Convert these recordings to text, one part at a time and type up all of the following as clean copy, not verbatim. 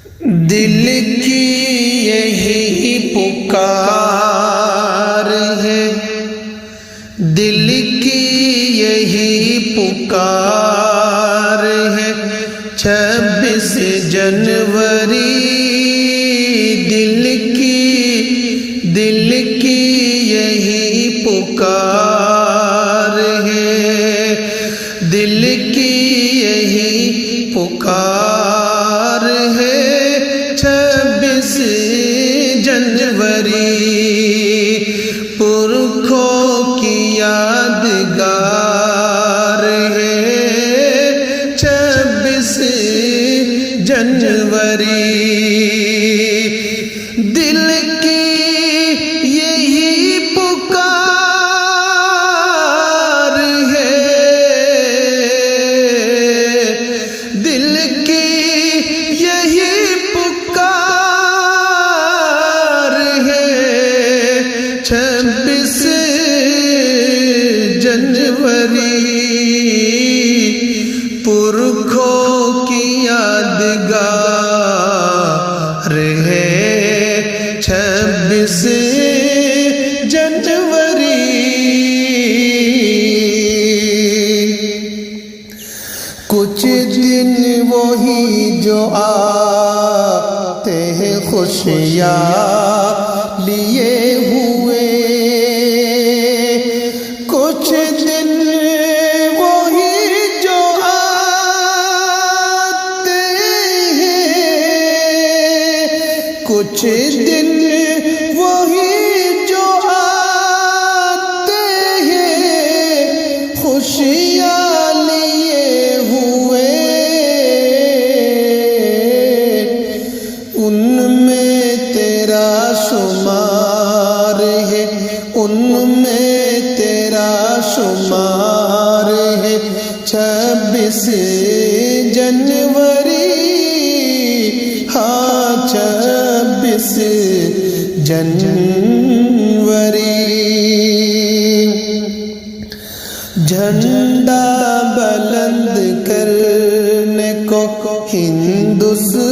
دل کی یہی پکار ہے، دل کی یہی پکار ہے، 26 جنوری دل کی یہی پکار ہے، دل کی یہی پکار ہے، 26 جنوری پرکھوں کی یادگار ہے، 26 جنوری دل کی یہی پکار ہے، دل کی یہی پکار ہے، 26 جنوری پرکھوں کی یادگار ہے، 26 جنوری کچھ دن وہی جو آتے ہیں خوشیاں لیے ہوئے، کچھ دن وہی جو آتے ہیں، کچھ دن وہی جو آتے ہیں، خوشیاں لیے ہوئے، ان میں تیرا شمار ہے، ان میں تیرا شمار ہے، 26 جنوری ہاں 26 جنوری جھنڈا بلند کرنے کو ہندوستان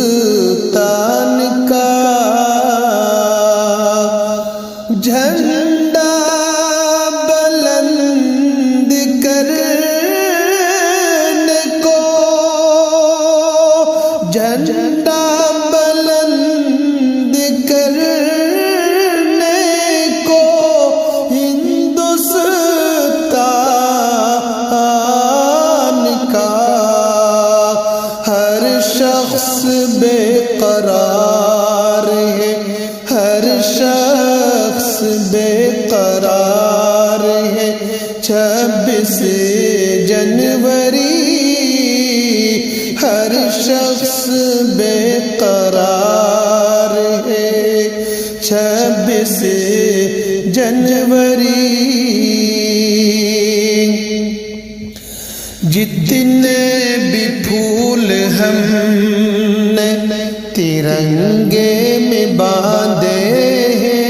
کا، جھنڈا بلند کرنے کو، جھنڈا بلند کرنے کو ہندوستان کا، ہر شخص بے قرار ہے، ہر شخص بے قرار ہے، 26 جنوری ہر شخص بے قرار ہے، 26 جنوری جتنے بھی پھول ہم نے ترنگے میں باندھے ہیں،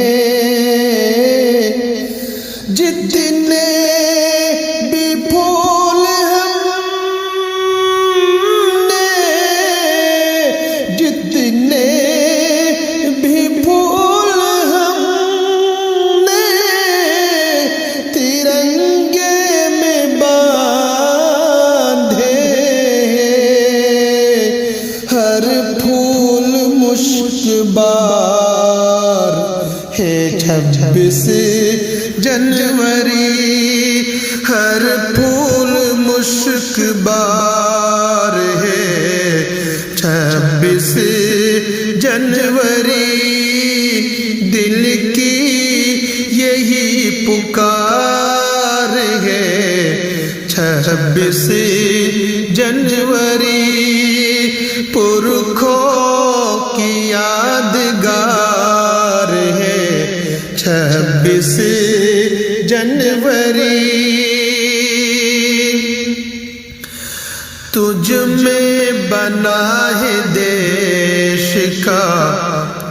جتنے بھی پھول ہم نے، جتنے بھی پھول ہم نے ترنگے میں باندھے، ہر پھول مشک بار ہے، 26 جنوری ہر پھول مشک بار ہے، 26 جنوری دل کی یہی پکار ہے، 26 جنوری پرکھوں کی یادگار ہے، 26 جنوری تجھ میں بنا ہے دیش کا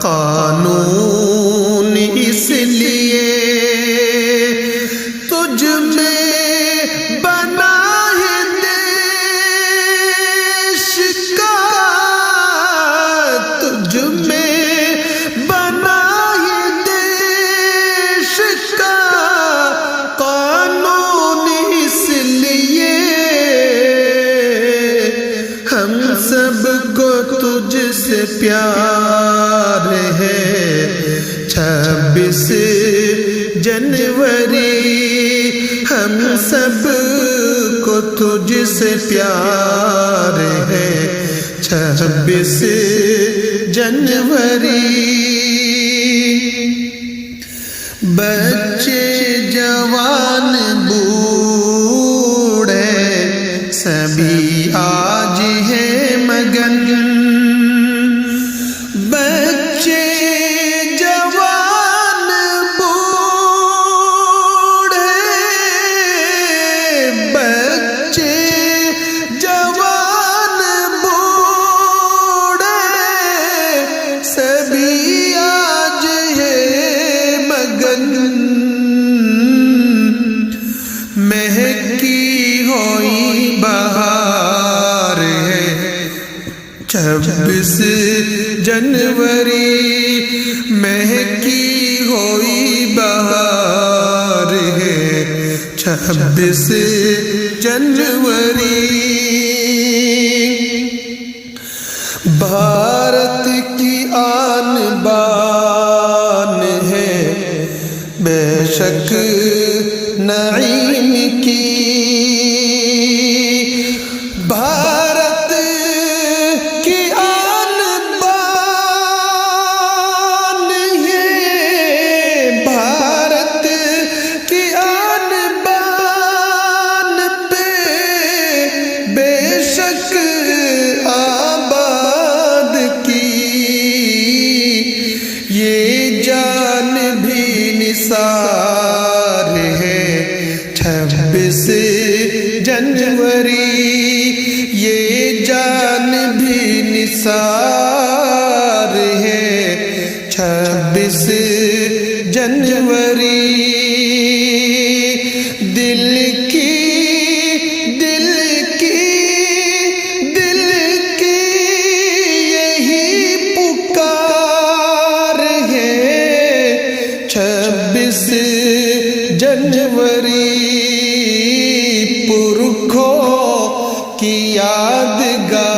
قانون، اس لیے تجھ میں بنا ہے دیش کا سے پیار ہے 26 جنوری ہم سب کو تجھ سے پیار ہے 26 جنوری بچے جوان بوڑھے سبھی آج ہیں مگن بچے جوان بوڑھے بچے جوان بوڑھے سبھی آج ہیں مگن مہکی ہوئی بہار ہے 26 جنوری مہکی ہوئی بہار ہے 26 جنوری بھارت کی آن بان ہے بے شک نعیم کی بھارت کی آن بان ہے بھارت کی آن بان پہ بے شک آباد کی یہ جان بھی نثار ہے 26 جنوری یہ جان بھی نثار ہے 26 جنوری دل کی یہی پکار ہے 26 جنوری پرکھوں کی یادگار